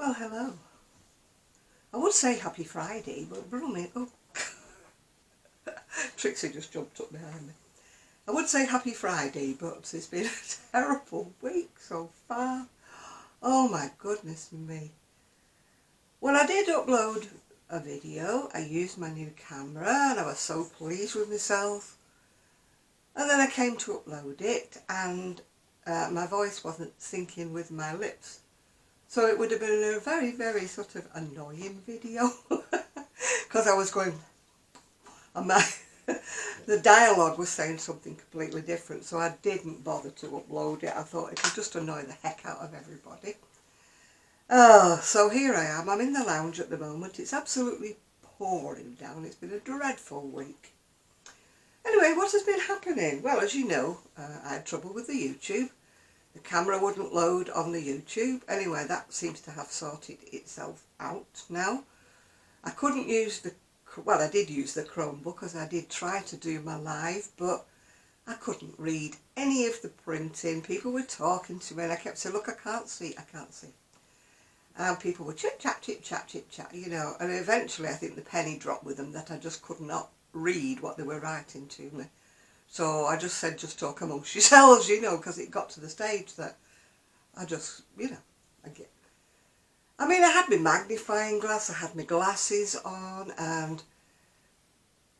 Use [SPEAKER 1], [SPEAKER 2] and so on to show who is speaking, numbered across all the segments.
[SPEAKER 1] Well, hello. I would say happy Friday, but Brummy, oh, Trixie just jumped up behind me. I would say happy Friday, but it's been a terrible week so far. Oh my goodness me. Well, I did upload a video. I used my new camera and I was so pleased with myself. And then I came to upload it and my voice wasn't syncing with my lips. So it would have been a very, very sort of annoying video because I was going, and the dialogue was saying something completely different, so I didn't bother to upload it. I thought it would just annoy the heck out of everybody. Oh, so here I am. I'm in the lounge at the moment. It's absolutely pouring down. It's been a dreadful week. Anyway, what has been happening? Well, as you know, I had trouble with the YouTube. The camera wouldn't load on the YouTube. Anyway, that seems to have sorted itself out now. I couldn't use well, I did use the Chromebook as I did try to do my live, but I couldn't read any of the printing. People were talking to me and I kept saying, look, I can't see. And people were chit chat, you know, and eventually I think the penny dropped with them that I just could not read what they were writing to me. So I just said, just talk amongst yourselves, you know, because it got to the stage that I just, you know, I had my magnifying glass, I had my glasses on, and,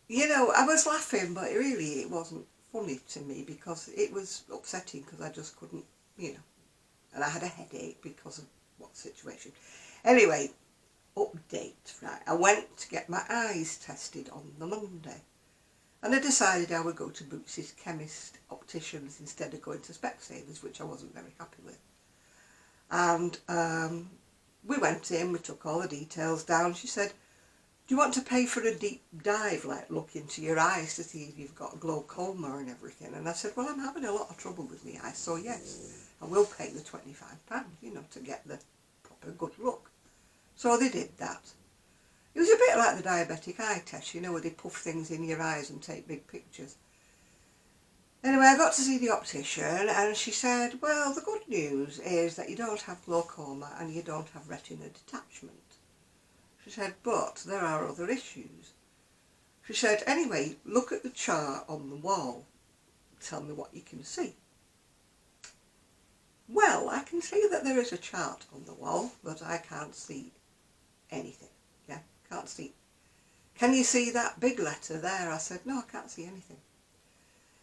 [SPEAKER 1] you know, I was laughing, but really it wasn't funny to me because it was upsetting because I just couldn't, you know, and I had a headache because of what situation. Anyway, update, right, I went to get my eyes tested on the Monday. And I decided I would go to Boots's Chemist Opticians instead of going to Specsavers, which I wasn't very happy with. And we went in, we took all the details down. She said, do you want to pay for a deep dive, like look into your eyes to see if you've got glaucoma and everything? And I said, well, I'm having a lot of trouble with my eyes, so yes, I will pay the £25, you know, to get the proper good look. So they did that. It was a bit like the diabetic eye test, you know, where they puff things in your eyes and take big pictures. Anyway, I got to see the optician and she said, well, the good news is that you don't have glaucoma and you don't have retina detachment. She said, but there are other issues. She said, anyway, look at the chart on the wall. Tell me what you can see. Well, I can see that there is a chart on the wall, but I can't see anything. Yeah, can't see. Can you see that big letter there? I said, no, I can't see anything.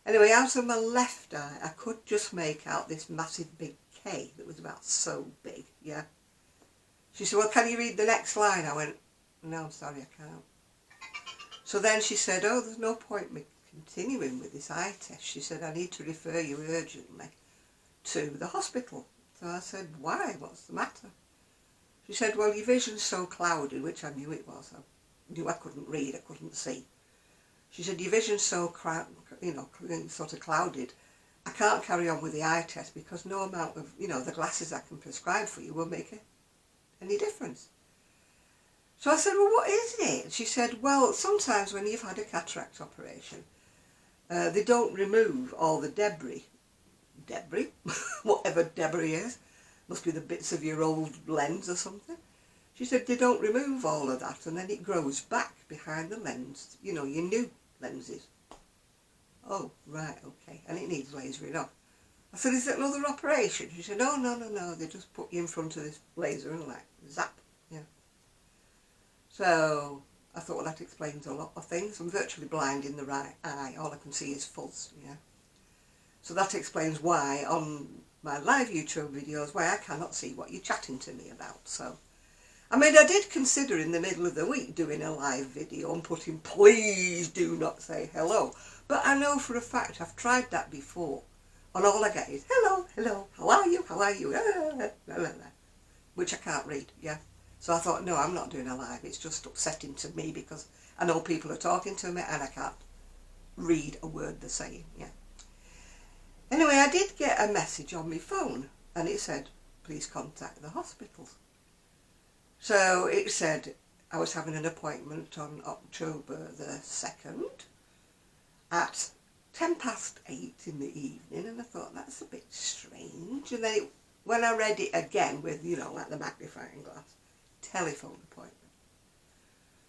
[SPEAKER 1] Anyway, out of my left eye, I could just make out this massive big K that was about so big, yeah. She said, well, can you read the next line? I went, no, I'm sorry, I can't. So then she said, oh, there's no point me continuing with this eye test. She said, I need to refer you urgently to the hospital. So I said, why? What's the matter? She said, well, your vision's so cloudy, which I knew it was. I knew I couldn't read, I couldn't see. She said, your vision's so, you know, sort of clouded. I can't carry on with the eye test because no amount of, you know, the glasses I can prescribe for you will make any difference. So I said, well, what is it? She said, well, sometimes when you've had a cataract operation, they don't remove all the debris, whatever debris is. Must be the bits of your old lens or something. She said they don't remove all of that and then it grows back behind the lens, you know, your new lenses. Oh, right, okay. And it needs lasering off. I said, is it another operation? She said, oh, no, they just put you in front of this laser and like, zap, yeah. So I thought, well, that explains a lot of things. I'm virtually blind in the right eye. All I can see is fuzz, yeah. So that explains why on my live YouTube videos, why I cannot see what you're chatting to me about. So, I did consider in the middle of the week doing a live video and putting, please do not say hello. But I know for a fact I've tried that before. And all I get is, hello, how are you, which I can't read, yeah. So I thought, no, I'm not doing a live. It's just upsetting to me because I know people are talking to me and I can't read a word they're saying, yeah. Anyway, I did get a message on my phone and it said, please contact the hospitals. So it said I was having an appointment on October the 2nd at 8:10 in the evening, and I thought that's a bit strange. And then when I read it again with, you know, like the magnifying glass, telephone appointment.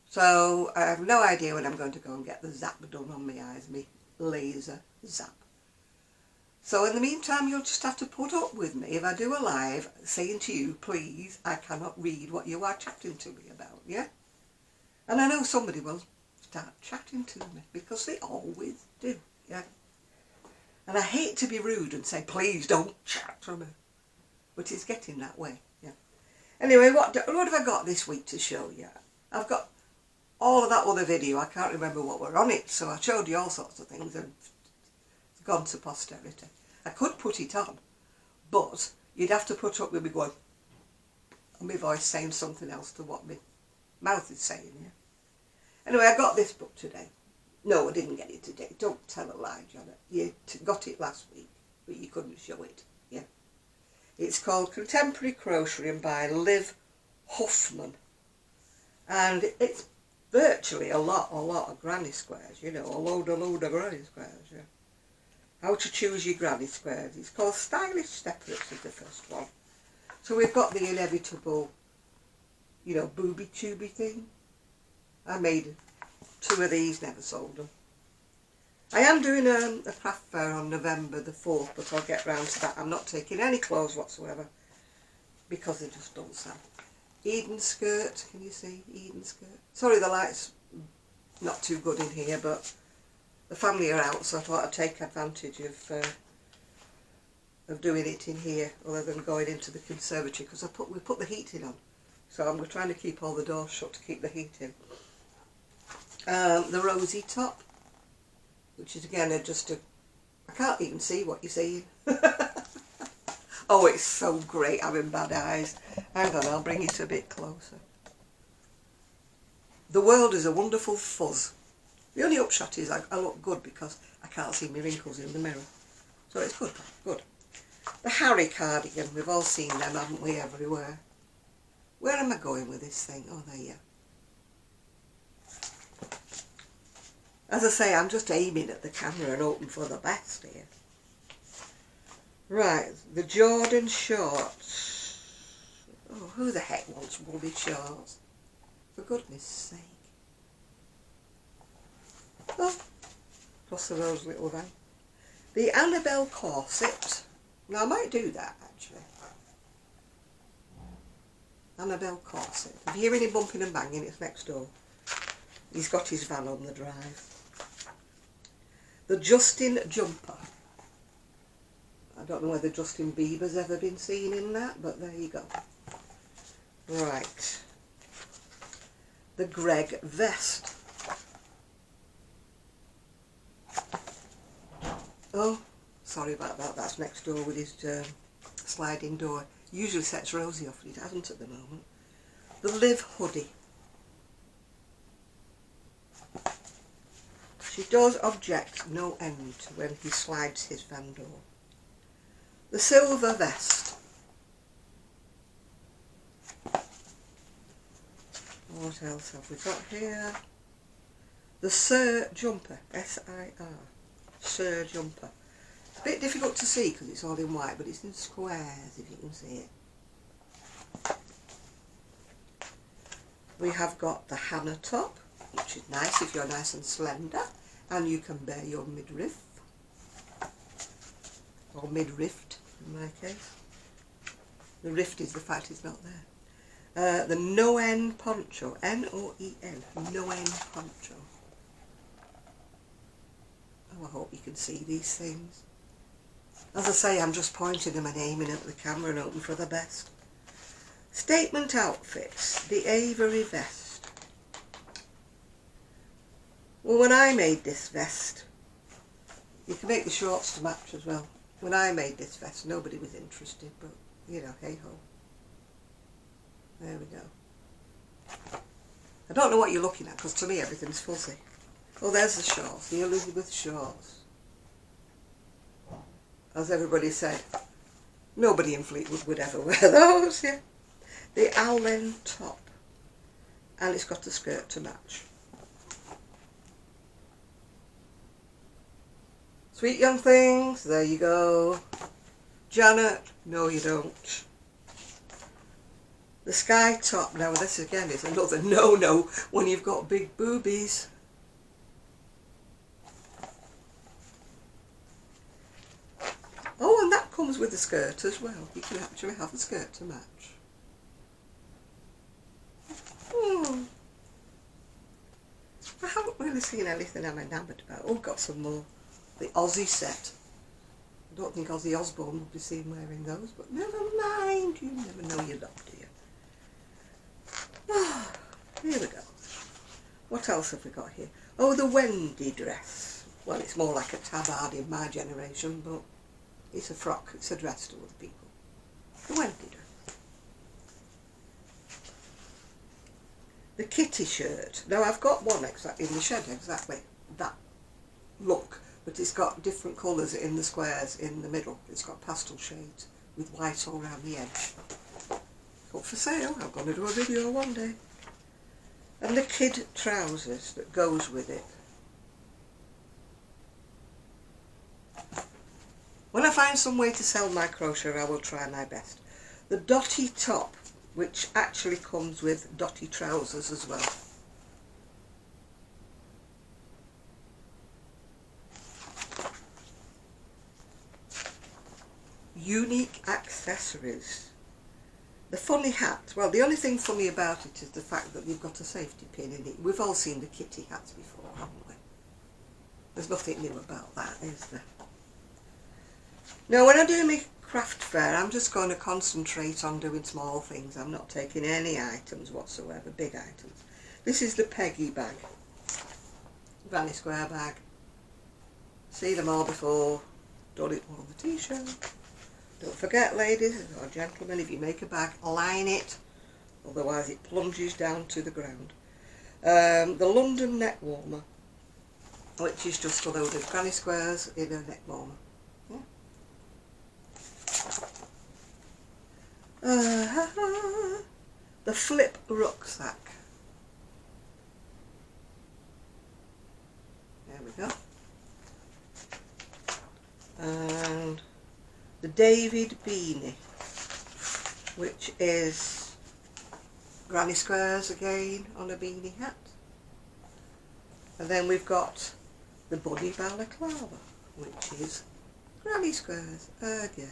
[SPEAKER 1] So I have no idea when I'm going to go and get the zap done on my eyes, me laser zap. So in the meantime, you'll just have to put up with me if I do a live saying to you, please, I cannot read what you are chatting to me about, yeah? And I know somebody will start chatting to me because they always do, yeah? And I hate to be rude and say, please don't chat to me. But it's getting that way, yeah. Anyway, what have I got this week to show you? I've got all of that other video. I can't remember what were on it, so I showed you all sorts of things and it's gone to posterity. I could put it on, but you'd have to put up with me going, and my voice saying something else to what my mouth is saying, yeah. Anyway, I got this book today. No, I didn't get it today. Don't tell a lie, Janet. You got it last week, but you couldn't show it, yeah. It's called Contemporary Crocheting by Liv Huffman. And it's virtually a lot of granny squares, you know, a load of granny squares, yeah. How to choose your granny squares. It's called Stylish Separates is the first one. So we've got the inevitable, you know, booby tubey thing. I made 2 of these, never sold them. I am doing a craft fair on November the 4th, but I'll get round to that. I'm not taking any clothes whatsoever because they just don't sell. Eden skirt, can you see? Eden skirt. Sorry, the light's not too good in here, but the family are out, so I thought I'd take advantage of doing it in here rather than going into the conservatory because we put the heating on. So I'm trying to keep all the doors shut to keep the heat in. The rosy top, which is again I can't even see what you're seeing. Oh, it's so great having bad eyes. Hang on, I'll bring it a bit closer. The world is a wonderful fuzz. The only upshot is I look good because I can't see my wrinkles in the mirror. So it's good, good. The Harry cardigan, we've all seen them, haven't we, everywhere. Where am I going with this thing? Oh, there you are. As I say, I'm just aiming at the camera and hoping for the best here. Right, the Jordan shorts. Oh, who the heck wants woolly shorts? For goodness sake. Oh, plus of those little things. The Annabelle corset. Now I might do that actually. Annabelle corset. If you hear any bumping and banging, it's next door. He's got his van on the drive. The Justin jumper. I don't know whether Justin Bieber's ever been seen in that, but there you go. Right. The Greg vest. Oh, sorry about that. That's next door with his sliding door. Usually sets Rosie off, but it hasn't at the moment. The Liv hoodie. She does object no end when he slides his van door. The silver vest. What else have we got here? The Sir jumper, S-I-R, Sir jumper. It's a bit difficult to see because it's all in white, but it's in squares if you can see it. We have got the Hannah top, which is nice if you're nice and slender and you can bear your midriff, or mid-rift in my case. The rift is the fact it's not there. The Noen poncho, N-O-E-N, Noen poncho. Oh, I hope you can see these things. As I say, I'm just pointing them and aiming at the camera and hoping for the best. Statement outfits, the Avery vest. Well, when I made this vest, you can make the shorts to match as well. When I made this vest, nobody was interested, but, you know, hey-ho. There we go. I don't know what you're looking at, because to me everything's fuzzy. Oh, there's the shorts, the Elizabeth shorts. As everybody said, nobody in Fleetwood would ever wear those, yeah. The Allen top. And it's got a skirt to match. Sweet young things, there you go. Janet, no you don't. The sky top, now this again is another no-no when you've got big boobies. Oh, and that comes with the skirt as well. You can actually have a skirt to match. I haven't really seen anything I'm enamoured about. Oh, got some more. The Aussie set. I don't think Ozzy Osbourne would be seen wearing those, but never mind. You never know your luck, do you? Oh, here we go. What else have we got here? Oh, the Wendy dress. Well, it's more like a tabard in my generation, but it's a frock. It's a dress to other people. The Wendy dress. The kitty shirt. Now I've got one exactly in the shed, exactly that look, but it's got different colours in the squares in the middle. It's got pastel shades with white all around the edge. Up for sale. I'm going to do a video one day. And the kid trousers that goes with it. When I find some way to sell my crochet, I will try my best. The dotty top, which actually comes with dotty trousers as well. Unique accessories. The funny hat. Well, the only thing funny about it is the fact that you've got a safety pin in it. We've all seen the kitty hats before, haven't we? There's nothing new about that, is there? Now, when I do my craft fair, I'm just going to concentrate on doing small things. I'm not taking any items whatsoever, big items. This is the Peggy bag. Granny Square bag. See them all before. Done it on the t-shirt. Don't forget, ladies or gentlemen, if you make a bag, line it, otherwise it plunges down to the ground. The London neck warmer, which is just a load of granny squares in a neck warmer. Yeah. The flip rucksack. There we go. And the David beanie, which is granny squares again on a beanie hat. And then we've got the Bunny balaclava, which is granny squares again.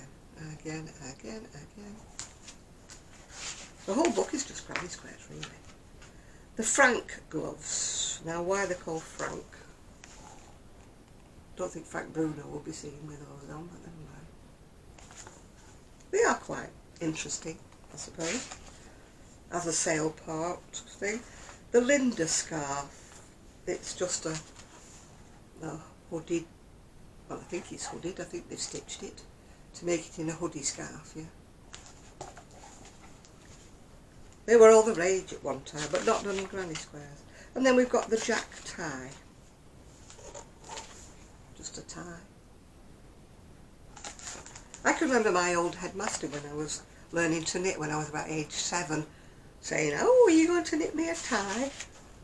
[SPEAKER 1] The whole book is just granny squares, really. The Frank gloves. Now, why they're called Frank? Don't think Frank Bruno will be seen with those on, but never mind. They are quite interesting, I suppose, as a sale part thing. The Linda scarf. It's just a hooded, well, I think it's hooded. I think they've stitched it to make it in a hoodie scarf, yeah. They were all the rage at one time, but not done in granny squares. And then we've got the Jack tie. Just a tie. I can remember my old headmaster when I was learning to knit when I was about age 7 saying, "Oh, are you going to knit me a tie?"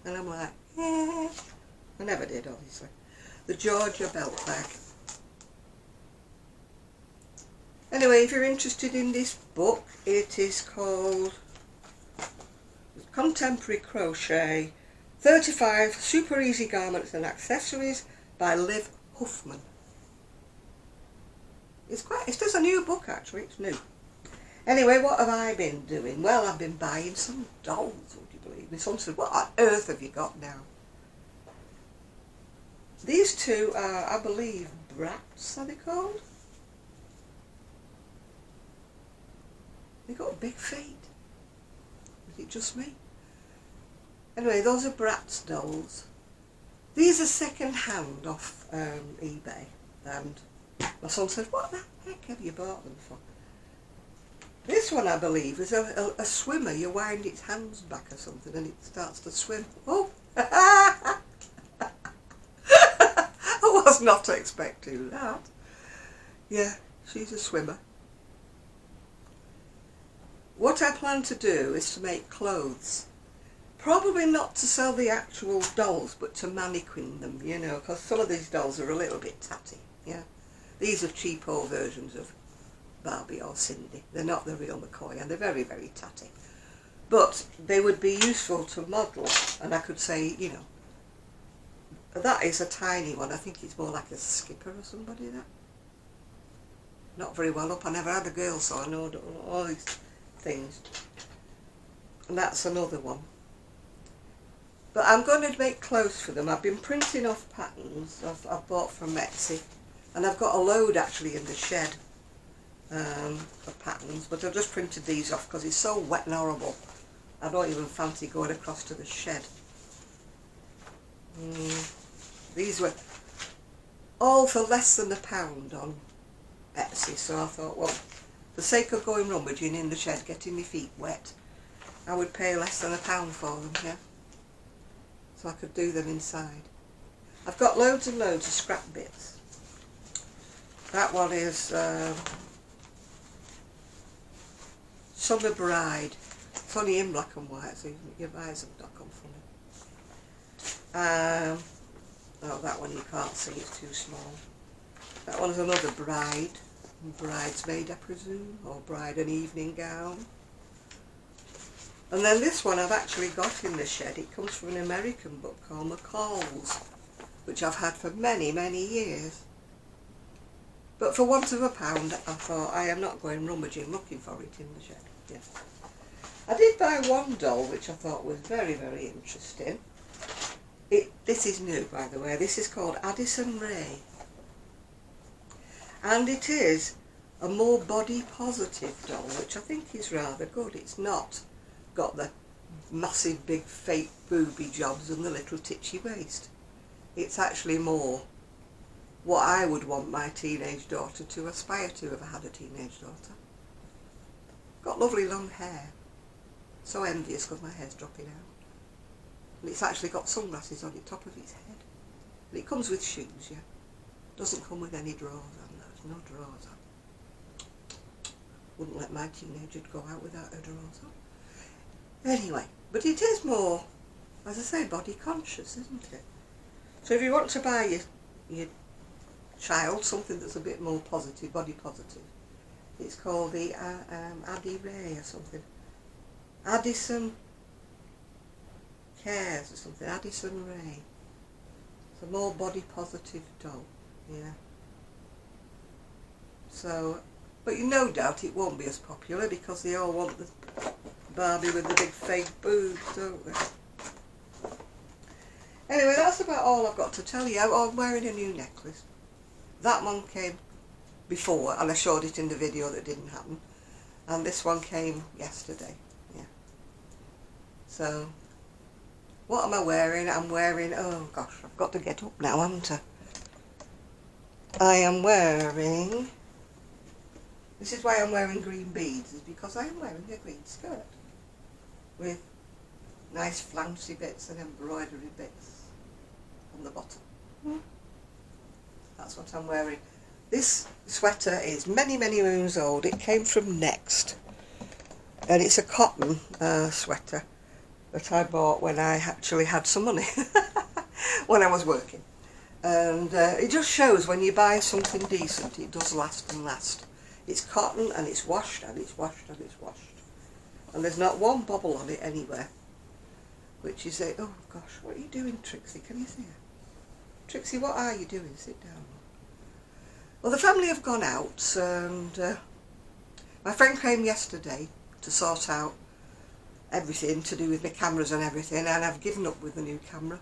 [SPEAKER 1] And I'm like, "Yeah." I never did, obviously. The Georgia belt bag. Anyway, if you're interested in this book, it is called Contemporary Crochet 35 Super Easy Garments and Accessories by Liv Huffman. It's just a new book, actually. It's new. Anyway, what have I been doing? Well, I've been buying some dolls, would you believe? My son said, "What on earth have you got now?" These two are, I believe, brats, are they called? They got big feet. Is it just me? Anyway, those are Bratz dolls. These are second hand off eBay, and my son said, "What the heck have you bought them for?" This one, I believe, is a swimmer. You wind its hands back or something and it starts to swim. Oh! I was not expecting that. Yeah, she's a swimmer. What I plan to do is to make clothes. Probably not to sell the actual dolls, but to mannequin them, you know, because some of these dolls are a little bit tatty, yeah. These are cheapo versions of Barbie or Cindy. They're not the real McCoy, and they're very, very tatty. But they would be useful to model, and I could say, you know, that is a tiny one. I think it's more like a skipper or somebody, that. Not very well up. I never had a girl, so I know all these things. And that's another one. But I'm going to make clothes for them. I've been printing off patterns I've bought from Etsy. And I've got a load actually in the shed of patterns. But I've just printed these off because it's so wet and horrible. I don't even fancy going across to the shed. These were all for less than £1 on Etsy. So I thought, well, for the sake of going rummaging in the shed, getting my feet wet, I would pay less than £1 for them, yeah. So I could do them inside. I've got loads and loads of scrap bits. That one is Summer Bride. It's only in black and white, so your eyes have not gone funny. Oh, that one you can't see, it's too small. That one's another bride. Bridesmaid, I presume, or bride and evening gown. And then this one I've actually got in the shed. It comes from an American book called McCall's, which I've had for many, many years. But for want of £1, I thought, I am not going rummaging looking for it in the shed. Yeah. I did buy one doll, which I thought was very, very interesting. This is new, by the way. This is called Addison Rae. And it is a more body positive doll, which I think is rather good. It's not got the massive big fake booby jobs and the little titchy waist. It's actually more what I would want my teenage daughter to aspire to if I had a teenage daughter. Got lovely long hair. So envious because my hair's dropping out. And it's actually got sunglasses on the top of its head. And it comes with shoes, yeah. Doesn't come with any drawers on. There's no drawers on. Wouldn't let my teenager go out without her drawers on. Anyway, but it is more, as I say, body conscious, isn't it? So if you want to buy your child something that's a bit more positive, body positive, it's called the Addie Ray or something. Addison Cares or something. Addison Rae. It's a more body positive doll, yeah. So, but no doubt it won't be as popular because they all want the Barbie with the big fake boobs, don't they? Anyway, that's about all I've got to tell you. I'm wearing a new necklace. That one came before, and I showed it in the video that didn't happen. And this one came yesterday, yeah. So, what am I wearing? I'm wearing, oh gosh, I've got to get up now, haven't I? I am wearing, this is why I'm wearing green beads, is because I am wearing a green skirt with nice flouncy bits and embroidery bits on the bottom. That's what I'm wearing. This sweater is many, many moons old. It came from Next, and it's a cotton sweater that I bought when I actually had some money, when I was working. And it just shows when you buy something decent, it does last and last. It's cotton and it's washed and it's washed and it's washed. And there's not one bobble on it anywhere. Which you say, oh gosh, what are you doing, Trixie? Can you see her? Trixie, what are you doing? Sit down. Well, the family have gone out, and my friend came yesterday to sort out everything to do with my cameras and everything, and I've given up with the new camera.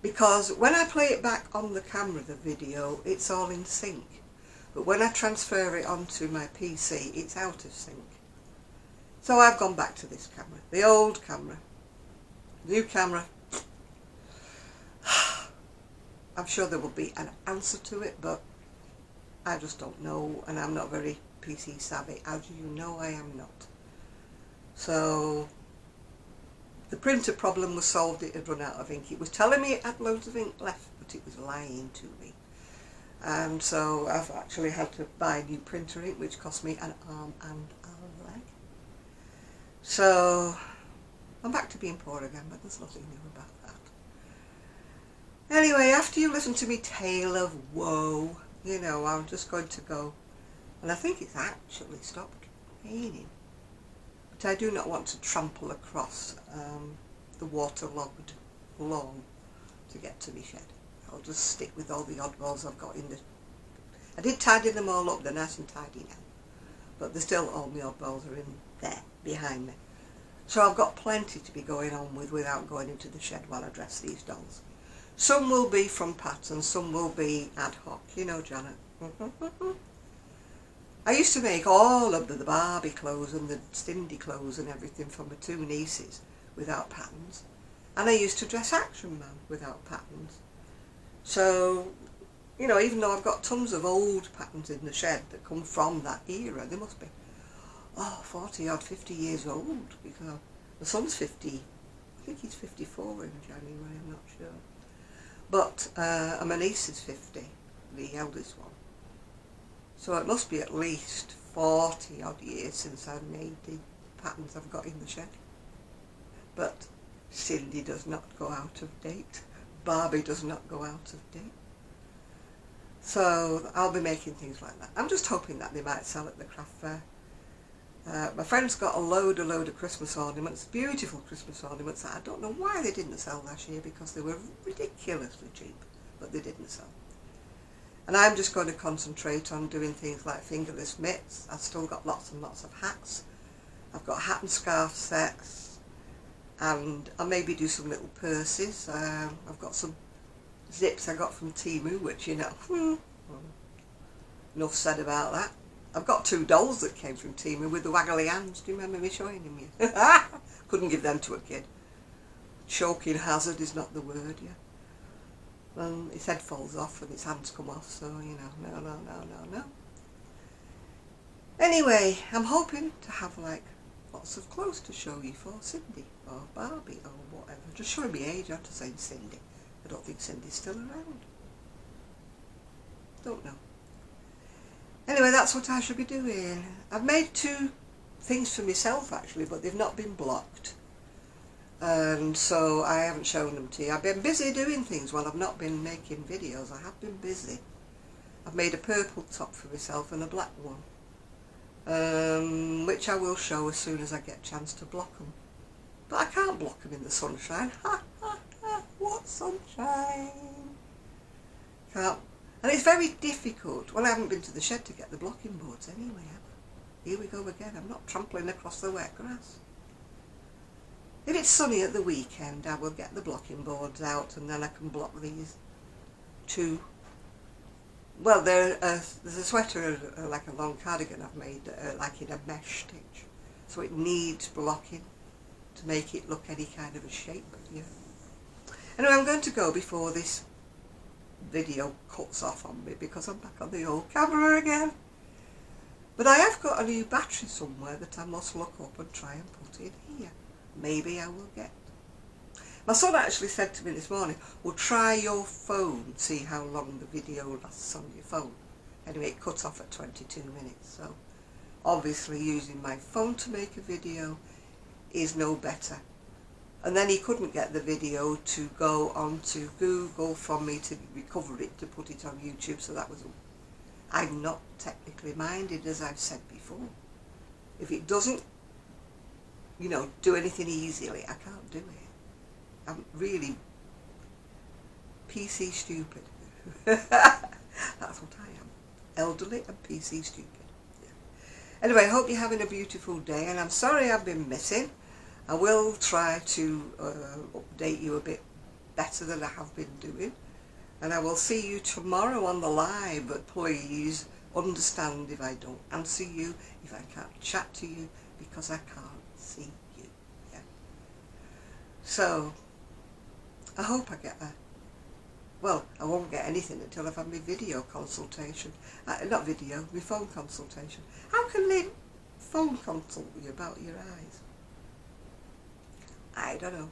[SPEAKER 1] Because when I play it back on the camera, the video, it's all in sync. But when I transfer it onto my PC, it's out of sync. So I've gone back to this camera, the old camera. New camera. I'm sure there will be an answer to it, but I just don't know, and I'm not very PC savvy. How do you know I am not? So the printer problem was solved. It had run out of ink. It was telling me it had loads of ink left, but it was lying to me. And so I've actually had to buy new printer ink, which cost me an arm and a leg. So I'm back to being poor again, but there's nothing new about that. Anyway, after you listen to me tale of woe, you know, I'm just going to go and I think it's actually stopped raining. But I do not want to trample across the waterlogged lawn to get to my shed. I'll just stick with all the oddballs I've got in the... I did tidy them all up, they're nice and tidy now. But there's still all my oddballs are in there, behind me. So I've got plenty to be going on with without going into the shed while I dress these dolls. Some will be from patterns, some will be ad hoc, you know, Janet. I used to make all of the Barbie clothes and the Cindy clothes and everything for my two nieces without patterns. And I used to dress Action Man without patterns. So, you know, even though I've got tons of old patterns in the shed that come from that era, they must be, 40 odd, 50 years old, because my son's 50, I think he's 54 in January, I'm not sure. But my niece is 50, the eldest one. So it must be at least 40 odd years since I made the patterns I've got in the shed. But Cindy does not go out of date. Barbie does not go out of date. So I'll be making things like that. I'm just hoping that they might sell at the craft fair. My friend's got a load of Christmas ornaments, beautiful Christmas ornaments that I don't know why they didn't sell last year, because they were ridiculously cheap, but they didn't sell. And I'm just going to concentrate on doing things like fingerless mitts. I've still got lots and lots of hats. I've got hat and scarf sets, and I'll maybe do some little purses. I've got some zips I got from Temu, which, you know, enough said about that. I've got two dolls that came from Temu with the waggly hands. Do you remember me showing them you? Couldn't give them to a kid. Choking hazard is not the word, yeah. Well, his head falls off and his hands come off, so, you know, no. Anyway, I'm hoping to have, like, lots of clothes to show you for Cindy or Barbie or whatever. Just showing me age after saying Cindy. I don't think Cindy's still around. Don't know. Anyway, that's what I should be doing. I've made two things for myself, actually, but they've not been blocked. And so I haven't shown them to you. I've been busy doing things while I've not been making videos. I have been busy. I've made a purple top for myself and a black one, which I will show as soon as I get a chance to block them. But I can't block them in the sunshine. What sunshine? Can't. And it's very difficult. Well, I haven't been to the shed to get the blocking boards anyway, have I? Here we go again. I'm not trampling across the wet grass. If it's sunny at the weekend, I will get the blocking boards out, and then I can block these two. Well, there's a sweater, like a long cardigan I've made, like in a mesh stitch. So it needs blocking to make it look any kind of a shape. Yeah. Anyway, I'm going to go before this video cuts off on me, because I'm back on the old camera again. But I have got a new battery somewhere that I must look up and try and put in here. Maybe I will get. My son actually said to me this morning, well, try your phone, see how long the video lasts on your phone. Anyway, it cut off at 22 minutes, so obviously using my phone to make a video is no better. And then he couldn't get the video to go onto Google for me to recover it, to put it on YouTube, so that was all. I'm not technically minded, as I've said before. If it doesn't, you know, do anything easily, I can't do it. I'm really PC stupid. That's what I am. Elderly and PC stupid. Yeah. Anyway, I hope you're having a beautiful day, and I'm sorry I've been missing. I will try to update you a bit better than I have been doing. And I will see you tomorrow on the live, but please understand if I don't answer you, if I can't chat to you, because I can't see you. Yeah. So, I hope I get well, I won't get anything until I've had my video consultation. Not video, my phone consultation. How can they phone consult you about your eyes? I don't know.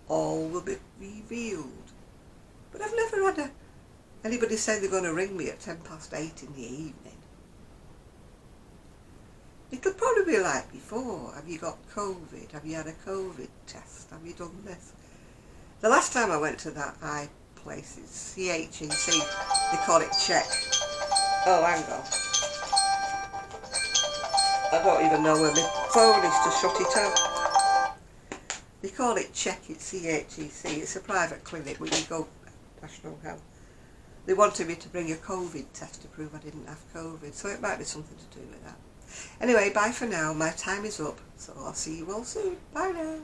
[SPEAKER 1] All will be revealed. But I've never had anybody say they're going to ring me at 8:10 in the evening. It'll probably be like before. Have you got COVID? Have you had a COVID test? Have you done this? The last time I went to that eye place, it's CHEC. They call it check. Oh, hang on. I don't even know where my phone is to shut it out. They call it Check, it's CHEC. It's a private clinic where you go, National Health. They wanted me to bring a COVID test to prove I didn't have COVID, so it might be something to do with that. Anyway, bye for now. My time is up, so I'll see you all soon. Bye now.